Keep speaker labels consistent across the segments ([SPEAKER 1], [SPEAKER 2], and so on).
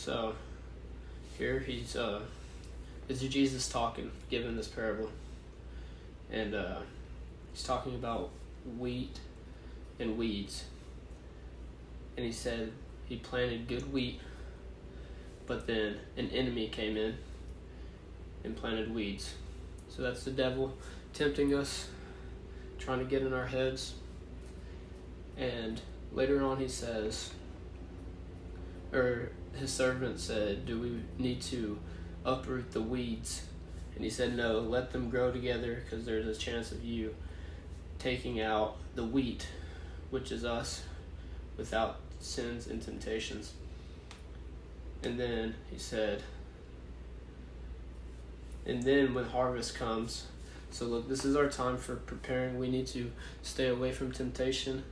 [SPEAKER 1] So here this is Jesus talking, giving this parable, and he's talking about wheat and weeds. And he said he planted good wheat, but then an enemy came in and planted weeds. So that's the devil tempting us, trying to get in our heads. And later on he says, or his servant said, do we need to uproot the weeds? And he said, no, let them grow together, because there's a chance of you taking out the wheat, which is us, without sins and temptations. And then he said, and then when harvest comes, so look, this is our time for preparing. We need to stay away from temptation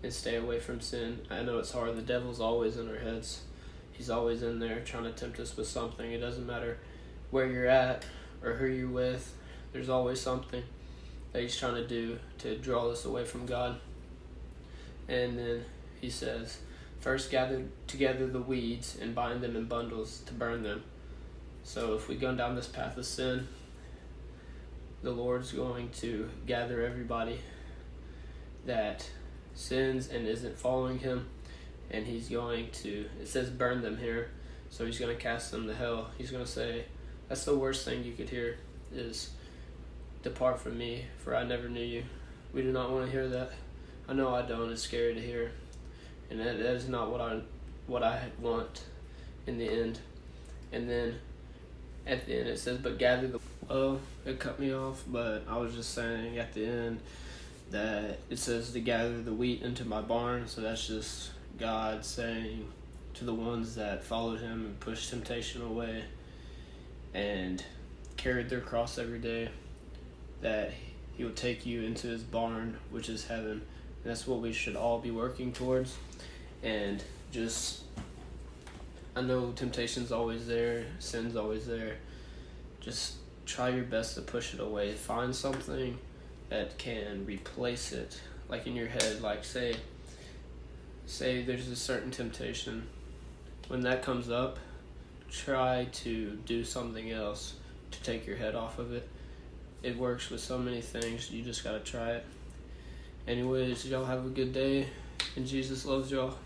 [SPEAKER 1] and stay away from sin. I know it's hard. The devil's always in our heads. He's always in there trying to tempt us with something. It doesn't matter where you're at or who you're with. There's always something that he's trying to do to draw us away from God. And then he says, first gather together the weeds and bind them in bundles to burn them. So if we go down this path of sin, the Lord's going to gather everybody that sins and isn't following him, and he's going to, it says burn them here, so he's going to cast them to hell. He's going to say, that's the worst thing you could hear, is depart from me, for I never knew you. We do not want to hear that. I know I don't. It's scary to hear, and that is not what I want in the end. And then at the end it says, but gather the, well, it cut me off, but I was just saying at the end that it says to gather the wheat into my barn. So that's just God saying to the ones that followed him and pushed temptation away and carried their cross every day, that he will take you into his barn, which is heaven. And that's what we should all be working towards. And just, I know temptation's always there, sin's always there. Just try your best to push it away. Find something that can replace it, like in your head. Like say there's a certain temptation. When that comes up, try to do something else to take your head off of it. It works with so many things. You just gotta try it. Anyways, y'all have a good day, and Jesus loves y'all.